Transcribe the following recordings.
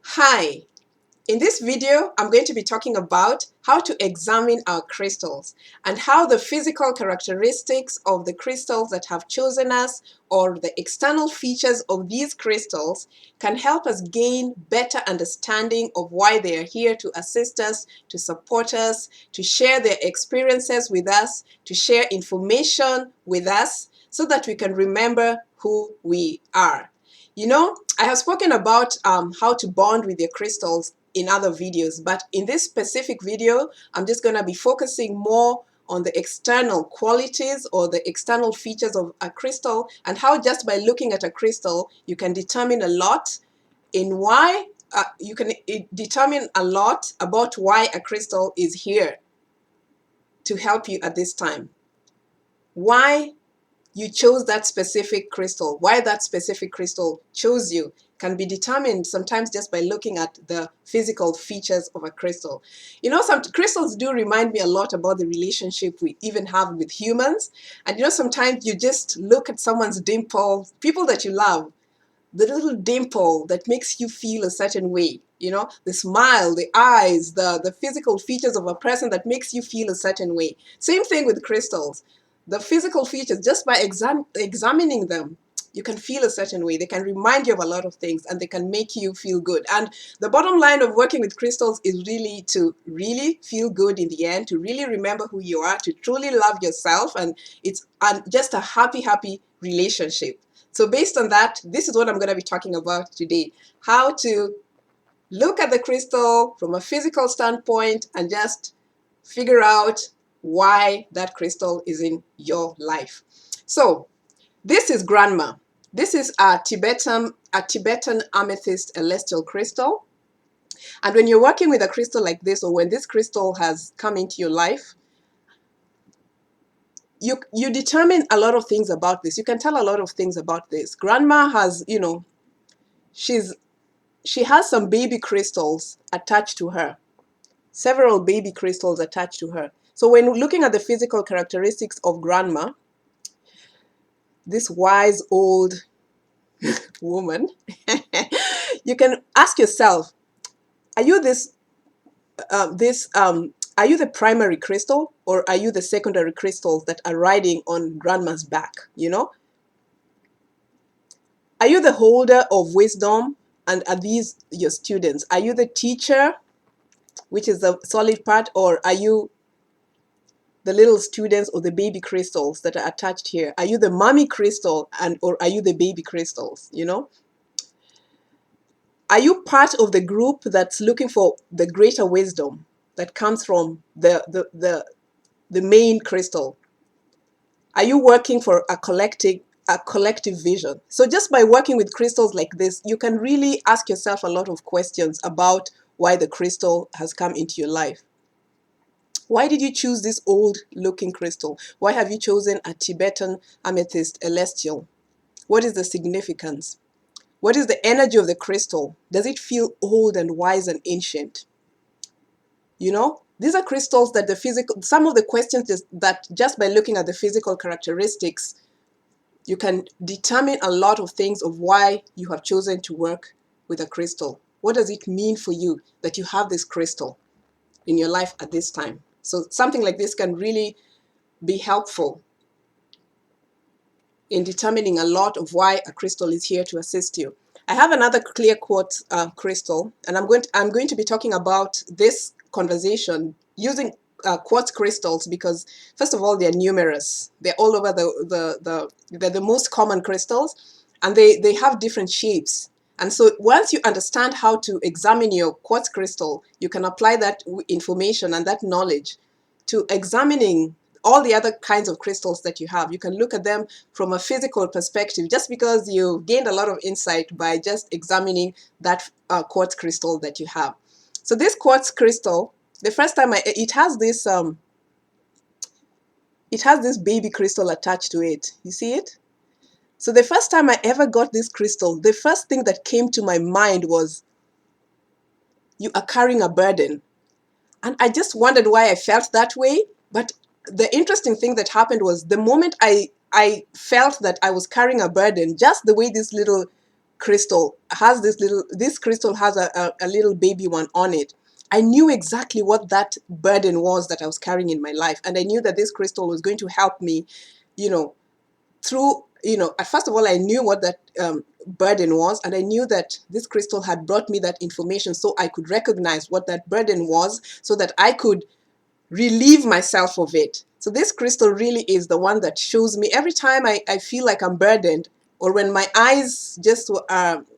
Hi, in this video, I'm going to be talking about how to examine our crystals and how the physical characteristics of the crystals that have chosen us or the external features of these crystals can help us gain better understanding of why they are here to assist us, to support us, to share their experiences with us, to share information with us so that we can remember who we are. You know, I have spoken about how to bond with your crystals in other videos, but in this specific video, I'm just going to be focusing more on the external qualities or the external features of a crystal and how just by looking at a crystal, you can determine a lot in why you can determine a lot about why a crystal is here to help you at this time. Why you chose that specific crystal, why that specific crystal chose you, can be determined sometimes just by looking at the physical features of a crystal. You know, some crystals do remind me a lot about the relationship we even have with humans. And you know, sometimes you just look at someone's dimple, people that you love, the little dimple that makes you feel a certain way. You know, the smile, the eyes, the physical features of a person that makes you feel a certain way. Same thing with crystals. The physical features, just by examining them, you can feel a certain way. They can remind you of a lot of things and they can make you feel good. And the bottom line of working with crystals is really to really feel good in the end, to really remember who you are, to truly love yourself. And it's just a happy relationship. So based on that, this is what I'm going to be talking about today. How to look at the crystal from a physical standpoint and just figure out why that crystal is in your life. So this is grandma. This is a Tibetan amethyst celestial crystal. And when you're working with a crystal like this, or when this crystal has come into your life, you determine a lot of things about this. You can tell a lot of things about this. Grandma has, you know, she has some baby crystals attached to her, several baby crystals attached to her. So when looking at the physical characteristics of grandma, this wise old woman, you can ask yourself, are you are you the primary crystal, or are you the secondary crystals that are riding on grandma's back? You know, are you the holder of wisdom, and are these your students? Are you the teacher, which is the solid part, or are you the little students or the baby crystals that are attached here? Are you the mommy crystal, and or are you the baby crystals? You know, are you part of the group that's looking for the greater wisdom that comes from the main crystal? Are you working for a collective vision? So just by working with crystals like this, you can really ask yourself a lot of questions about why the crystal has come into your life. Why did you choose this old looking crystal? Why have you chosen a Tibetan amethyst celestial? What is the significance? What is the energy of the crystal? Does it feel old and wise and ancient? You know, these are crystals that some of the questions that just by looking at the physical characteristics, you can determine a lot of things of why you have chosen to work with a crystal. What does it mean for you that you have this crystal in your life at this time? So something like this can really be helpful in determining a lot of why a crystal is here to assist you. I have another clear quartz crystal, and I'm going to be talking about this conversation using quartz crystals because, first of all, they're numerous. They're all over they're the most common crystals, and they have different shapes. And so once you understand how to examine your quartz crystal, you can apply that information and that knowledge to examining all the other kinds of crystals that you have. You can look at them from a physical perspective just because you gained a lot of insight by just examining that quartz crystal that you have. So this quartz crystal, the first time it has this baby crystal attached to it. You see it? So the first time I ever got this crystal, the first thing that came to my mind was, you are carrying a burden. And I just wondered why I felt that way. But the interesting thing that happened was the moment I felt that I was carrying a burden, just the way this little crystal has this crystal has a little baby one on it, I knew exactly what that burden was that I was carrying in my life. And I knew that this crystal was going to help me, you know, through, first of all, I knew what that burden was, and I knew that this crystal had brought me that information so I could recognize what that burden was, so that I could relieve myself of it. So this crystal really is the one that shows me every time I feel like I'm burdened, or when my eyes just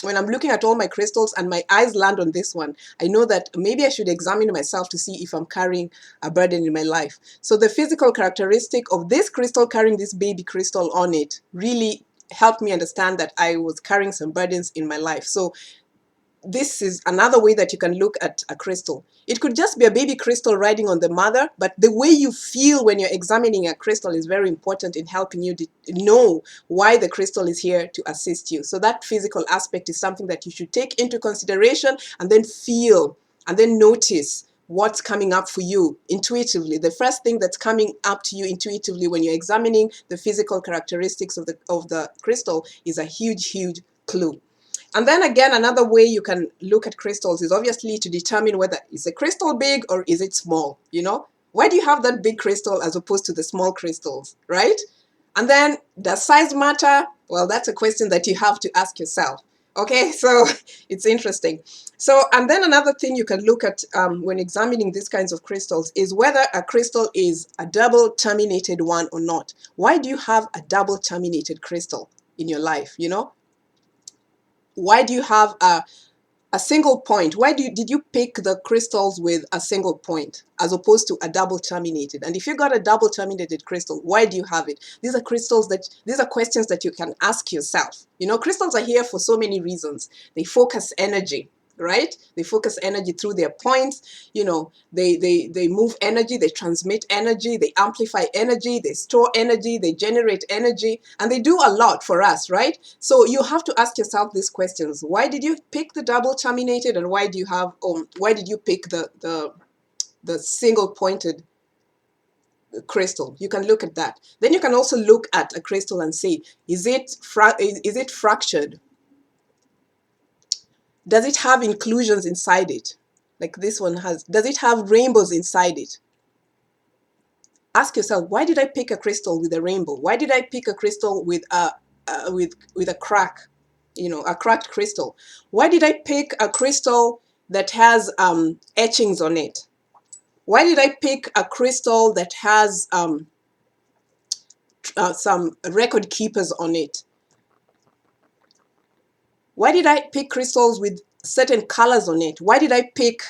when I'm looking at all my crystals and my eyes land on this one, I know that maybe I should examine myself to see if I'm carrying a burden in my life. So the physical characteristic of this crystal carrying this baby crystal on it really helped me understand that I was carrying some burdens in my life. So this is another way that you can look at a crystal. It could just be a baby crystal riding on the mother, but the way you feel when you're examining a crystal is very important in helping you know why the crystal is here to assist you. So that physical aspect is something that you should take into consideration, and then feel and then notice what's coming up for you intuitively. The first thing that's coming up to you intuitively when you're examining the physical characteristics of the crystal is a huge clue. And then again, another way you can look at crystals is obviously to determine whether is a crystal big or is it small, Why do you have that big crystal as opposed to the small crystals, right? And then, does size matter? Well, that's a question that you have to ask yourself. Okay, so it's interesting. So, and then another thing you can look at when examining these kinds of crystals is whether a crystal is a double terminated one or not. Why do you have a double terminated crystal in your life, Why do you have a single point? Why did you pick the crystals with a single point as opposed to a double terminated? And if you got a double terminated crystal, why do you have it? These are questions that you can ask yourself. Crystals are here for so many reasons. They focus energy, right? They focus energy through their points. They move energy, they transmit energy, they amplify energy, they store energy, they generate energy, and they do a lot for us, right? So you have to ask yourself these questions. Why did you pick the double terminated, and why did you pick the single pointed crystal? You can look at that. Then you can also look at a crystal and say, is it fractured? Does it have inclusions inside it? Like this one has. Does it have rainbows inside it? Ask yourself, why did I pick a crystal with a rainbow? Why did I pick a crystal with a crack, a cracked crystal? Why did I pick a crystal that has etchings on it? Why did I pick a crystal that has some record keepers on it? Why did I pick crystals with certain colors on it? Why did I pick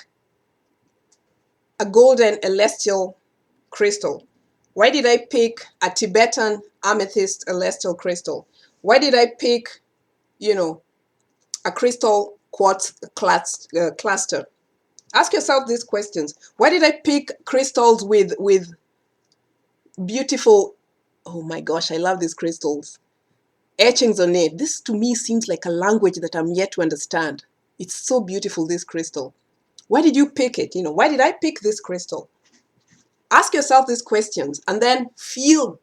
a golden celestial crystal? Why did I pick a Tibetan amethyst celestial crystal? Why did I pick, a crystal quartz cluster? Ask yourself these questions. Why did I pick crystals with beautiful, oh my gosh, I love these crystals, etchings on it? This to me seems like a language that I'm yet to understand. It's so beautiful, this crystal. Why did you pick it? Why did I pick this crystal? Ask yourself these questions and then feel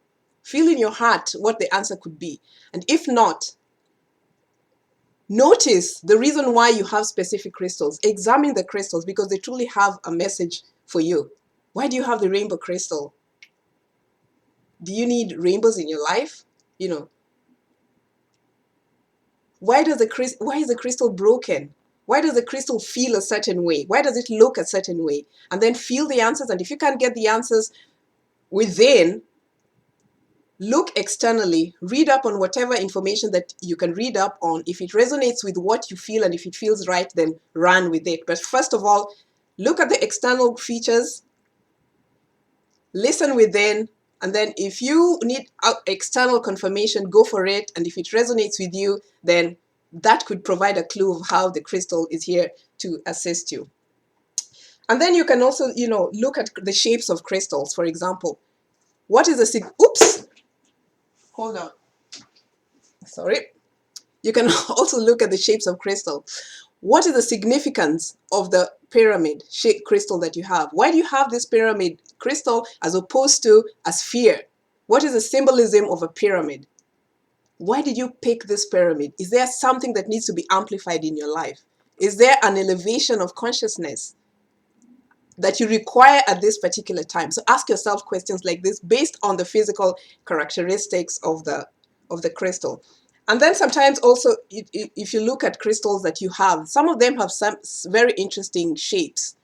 in your heart what the answer could be. And if not, notice the reason why you have specific crystals. Examine the crystals because they truly have a message for you. Why do you have the rainbow crystal? Do you need rainbows in your life? Why is the crystal broken? Why does the crystal feel a certain way? Why does it look a certain way? And then feel the answers. And if you can't get the answers within, look externally, read up on whatever information that you can read up on. If it resonates with what you feel and if it feels right, then run with it. But first of all, look at the external features, listen within, and then if you need external confirmation, go for it. And if it resonates with you, then that could provide a clue of how the crystal is here to assist you. And then you can also, look at the shapes of crystals. For example, what is the oops, hold on. Sorry. You can also look at the shapes of crystal. What is the significance of the pyramid shaped crystal that you have? Why do you have this pyramid crystal as opposed to a sphere? What is the symbolism of a pyramid? Why did you pick this pyramid? Is there something that needs to be amplified in your life? Is there an elevation of consciousness that you require at this particular time? So ask yourself questions like this based on the physical characteristics of the crystal. And then sometimes also, if you look at crystals that you have, some of them have some very interesting shapes.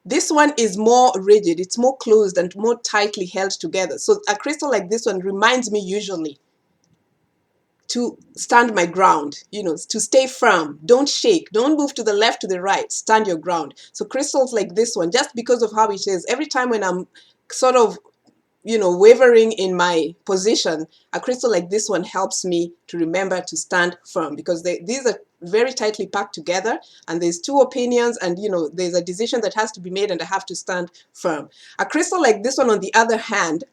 This one is more rigid, it's more closed and more tightly held together. So a crystal like this one reminds me usually to stand my ground, to stay firm, don't shake, don't move to the left, to the right, stand your ground. So crystals like this one, just because of how it is, every time when I'm sort of wavering in my position, a crystal like this one helps me to remember to stand firm, because these are very tightly packed together, and there's two opinions, and there's a decision that has to be made, and I have to stand firm. A crystal like this one, on the other hand,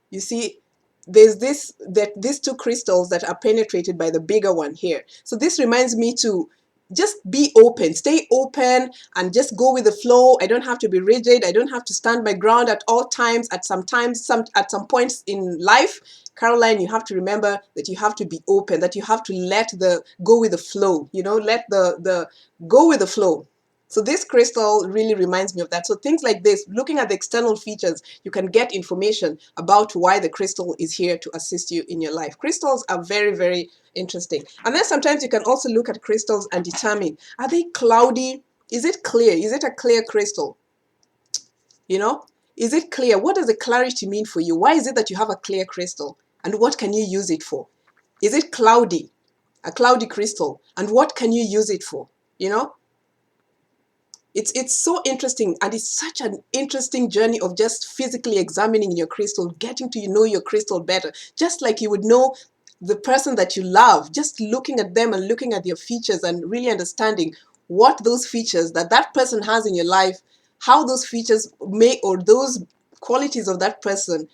you see, there's these two crystals that are penetrated by the bigger one here. So this reminds me to just be open, stay open, and just go with the flow. I don't have to be rigid. I don't have to stand my ground at all times. At some points in life, Caroline, you have to remember that you have to be open, that you have to let go with the flow, let the go with the flow. So this crystal really reminds me of that. So things like this, looking at the external features, you can get information about why the crystal is here to assist you in your life. Crystals are very, very interesting. And then sometimes you can also look at crystals and determine, are they cloudy? Is it clear? Is it a clear crystal? Is it clear? What does the clarity mean for you? Why is it that you have a clear crystal? And what can you use it for? Is it cloudy? A cloudy crystal? And what can you use it for? It's so interesting, and it's such an interesting journey of just physically examining your crystal, getting to know your crystal better, just like you would know the person that you love, just looking at them and looking at their features and really understanding what those features that person has in your life, how those features or those qualities of that person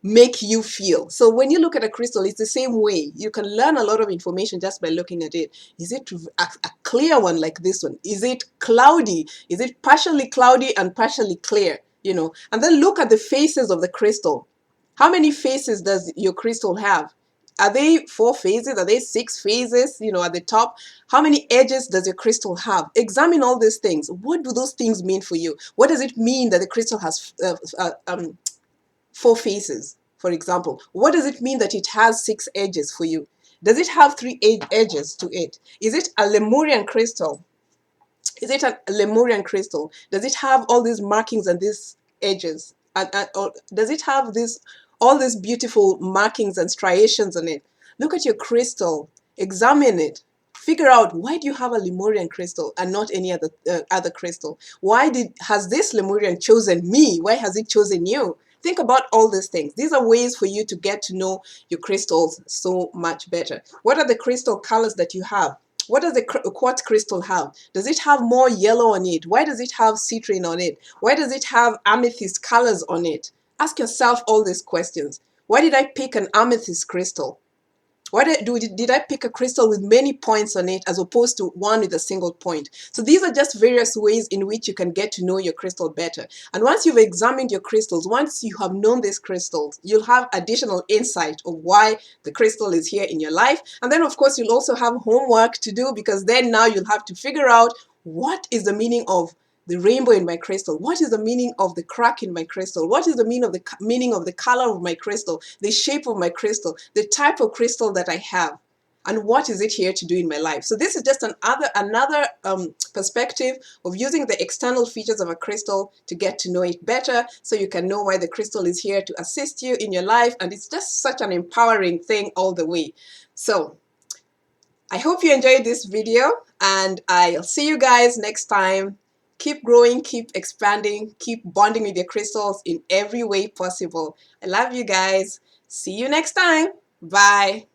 make you feel. So when you look at a crystal, it's the same way. You can learn a lot of information just by looking at it. Is it a clear one like this one? Is it cloudy? Is it partially cloudy and partially clear? And then look at the faces of the crystal. How many faces does your crystal have? Are they 4 phases? Are they 6 phases? At the top, how many edges does your crystal have? Examine all these things. What do those things mean for you? What does it mean that the crystal has 4 faces, for example? What does it mean that it has 6 edges for you? Does it have 3 edges to it? Is it a Lemurian crystal? Is it a Lemurian crystal? Does it have all these markings and these edges? Or does it have all these beautiful markings and striations on it? Look at your crystal. Examine it. Figure out, why do you have a Lemurian crystal and not any other crystal? Why has this Lemurian chosen me? Why has it chosen you? Think about all these things. These are ways for you to get to know your crystals so much better. What are the crystal colors that you have? What does the quartz crystal have? Does it have more yellow on it? Why does it have citrine on it? Why does it have amethyst colors on it? Ask yourself all these questions. Why did I pick an amethyst crystal? Why did I pick a crystal with many points on it as opposed to one with a single point? So these are just various ways in which you can get to know your crystal better. And once you've examined your crystals, once you have known these crystals, you'll have additional insight of why the crystal is here in your life. And then, of course, you'll also have homework to do, because then now you'll have to figure out, what is the meaning of the rainbow in my crystal? What is the meaning of the crack in my crystal? What is the meaning of the color of my crystal, the shape of my crystal, the type of crystal that I have, and what is it here to do in my life? So this is just another perspective of using the external features of a crystal to get to know it better, so you can know why the crystal is here to assist you in your life. And it's just such an empowering thing all the way. So I hope you enjoyed this video, and I'll see you guys next time. Keep growing, keep expanding, keep bonding with your crystals in every way possible. I love you guys. See you next time. Bye.